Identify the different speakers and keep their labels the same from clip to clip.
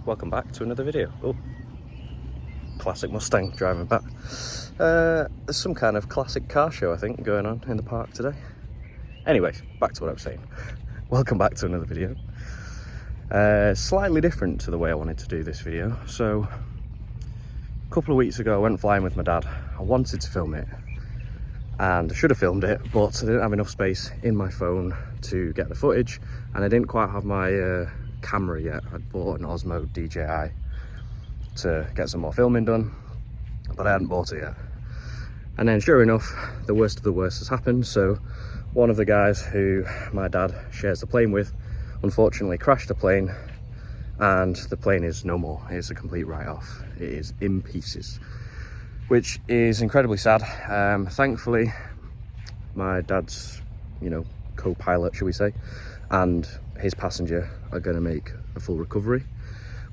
Speaker 1: welcome back to another video. Oh, classic Mustang driving back. There's some kind of classic car show, I think, going on in the park today. Anyways, back to what I was saying. Welcome back to another video. Slightly different to the way I wanted to do this video. So, a couple of weeks ago I went flying with my dad. I wanted to film it, and I should have filmed it, but I didn't have enough space in my phone to get the footage, and I didn't quite have my camera yet. I'd bought an Osmo DJI to get some more filming done, but I hadn't bought it yet. And then sure enough, the worst of the worst has happened. So one of the guys who my dad shares the plane with unfortunately crashed the plane, and the plane is no more. It's a complete write-off. It is in pieces, which is incredibly sad. Thankfully, my dad's, co-pilot, shall we say, and his passenger are going to make a full recovery,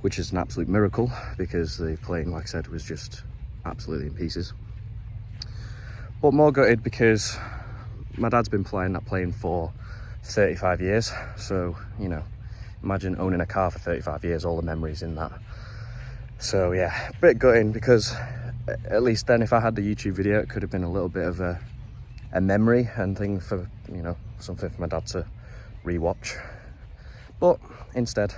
Speaker 1: which is an absolute miracle because the plane, like I said, was just absolutely in pieces. But more gutted because my dad's been flying that plane for 35 years. So, imagine owning a car for 35 years, all the memories in that. So yeah, a bit gutting because at least then if I had the YouTube video, it could have been a little bit of a memory and thing for, something for my dad to rewatch. But instead,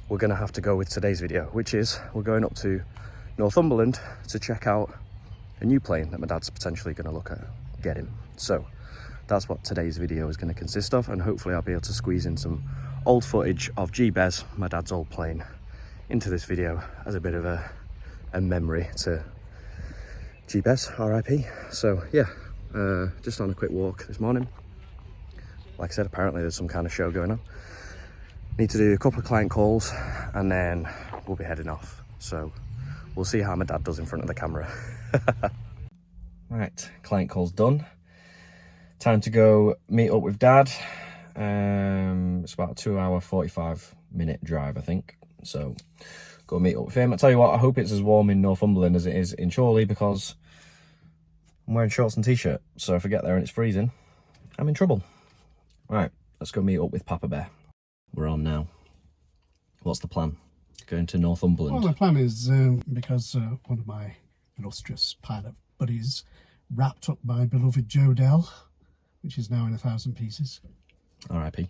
Speaker 1: we're going to have to go with today's video, which is we're going up to Northumberland to check out a new plane that my dad's potentially going to look at getting. So that's what today's video is going to consist of, and hopefully I'll be able to squeeze in some old footage of G-Bez, my dad's old plane, into this video as a bit of a memory to G-Bez, RIP. So yeah, just on a quick walk this morning. Like I said, apparently there's some kind of show going on. Need to do a couple of client calls and then we'll be heading off. So we'll see how my dad does in front of the camera. Right, client call's done. Time to go meet up with dad. It's about a 2-hour, 45-minute drive, I think. So go meet up with him. I tell you what, I hope it's as warm in Northumberland as it is in Chorley, because I'm wearing shorts and t-shirt. So if I get there and it's freezing, I'm in trouble. Right, let's go meet up with Papa Bear. We're on now. What's the plan? Going to Northumberland?
Speaker 2: Well, the plan is, because one of my illustrious pilot buddies wrapped up my beloved Joe Dell, which is now in 1,000 pieces.
Speaker 1: R.I.P.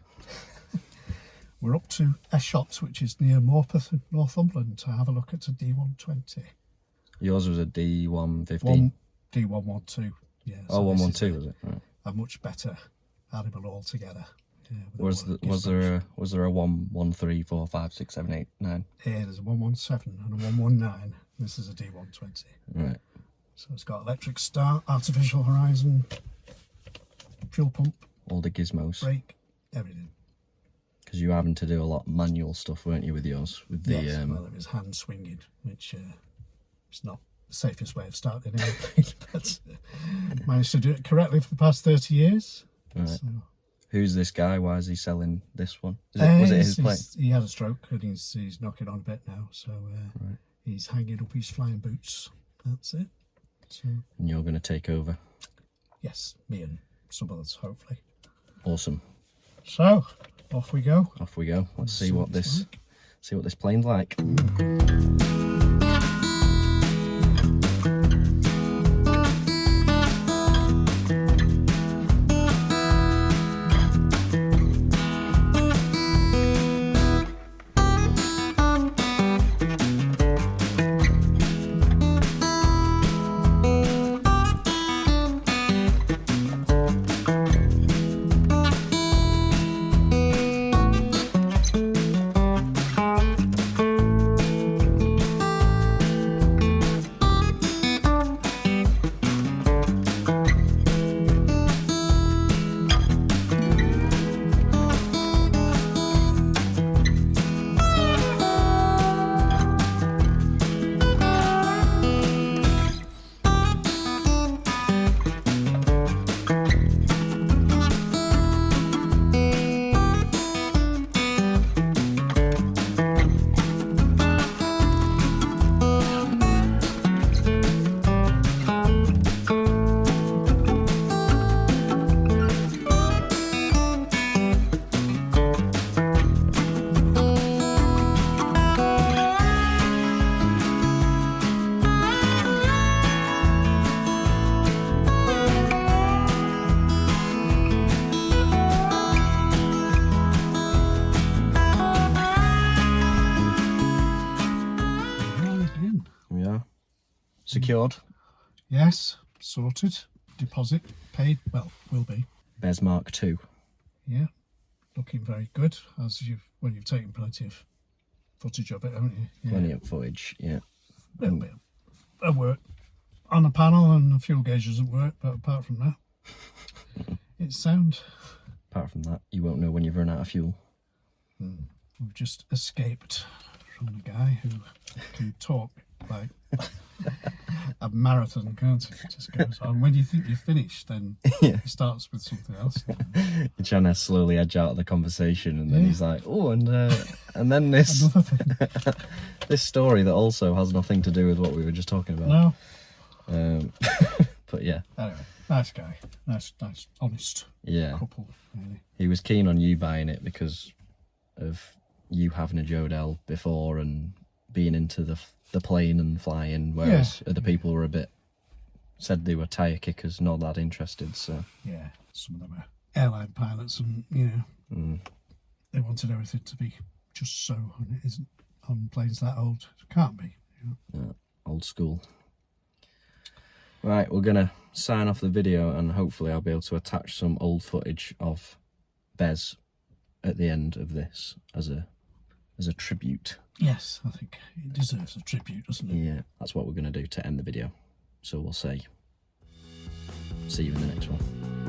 Speaker 2: We're up to Eshots, which is near Morpeth, Northumberland, to have a look at a D120.
Speaker 1: Yours was a D115?
Speaker 2: D112, yeah.
Speaker 1: Oh, 112 was it? Right.
Speaker 2: A much better animal altogether. Yeah,
Speaker 1: was there a 113, 4, 5, 6, 7, 8, 9?
Speaker 2: Yeah, there's a 117 and a 119. This is a D120.
Speaker 1: Right.
Speaker 2: So it's got electric start, artificial horizon, fuel pump,
Speaker 1: all the gizmos,
Speaker 2: brake, everything.
Speaker 1: Because you were having to do a lot of manual stuff, weren't you, with yours? With the
Speaker 2: yes, well, it was hand swinging, which is not the safest way of starting an airplane, but managed to do it correctly for the past 30 years.
Speaker 1: Right.
Speaker 2: So.
Speaker 1: Who's this guy? Why is he selling this one? Was it his plane?
Speaker 2: He had a stroke and he's knocking on a bit now, so
Speaker 1: right.
Speaker 2: He's hanging up his flying boots. That's it. So,
Speaker 1: and you're going to take over?
Speaker 2: Yes, me and some others, hopefully.
Speaker 1: Awesome.
Speaker 2: So, off we go.
Speaker 1: Off we go. Let's see what this plane's like. Secured.
Speaker 2: Yes, sorted. Deposit paid. Well, will be.
Speaker 1: Bez Mark II.
Speaker 2: Yeah, looking very good. You've taken plenty of footage of it, haven't you? Yeah.
Speaker 1: Plenty of footage, yeah.
Speaker 2: A little bit of work on the panel, and the fuel gauge doesn't work, but apart from that, it's sound.
Speaker 1: Apart from that, you won't know when you've run out of fuel.
Speaker 2: We've just escaped from the guy who can talk like a marathon, can't he? It just goes on. When you think you're finished, then
Speaker 1: Yeah.
Speaker 2: he starts with something else.
Speaker 1: You're trying to slowly edge out of the conversation, and then
Speaker 2: Yeah.
Speaker 1: he's like, oh, and then this
Speaker 2: Another thing.
Speaker 1: this story that also has nothing to do with what we were just talking about.
Speaker 2: No.
Speaker 1: But yeah.
Speaker 2: Anyway, nice guy. Nice, honest
Speaker 1: Yeah.
Speaker 2: couple, really.
Speaker 1: He was keen on you buying it because of you having a Jodel before and being into the plane and flying, whereas other people were said they were tyre kickers, not that interested. So
Speaker 2: Yeah, some of them are airline pilots, and they wanted everything to be just so, and it isn't on planes that old. It can't be.
Speaker 1: old school. Right, we're gonna sign off the video, and hopefully I'll be able to attach some old footage of Bez at the end of this as a tribute.
Speaker 2: Yes, I think it deserves a tribute, doesn't it?
Speaker 1: Yeah, that's what we're gonna do to end the video. So we'll say, see you in the next one.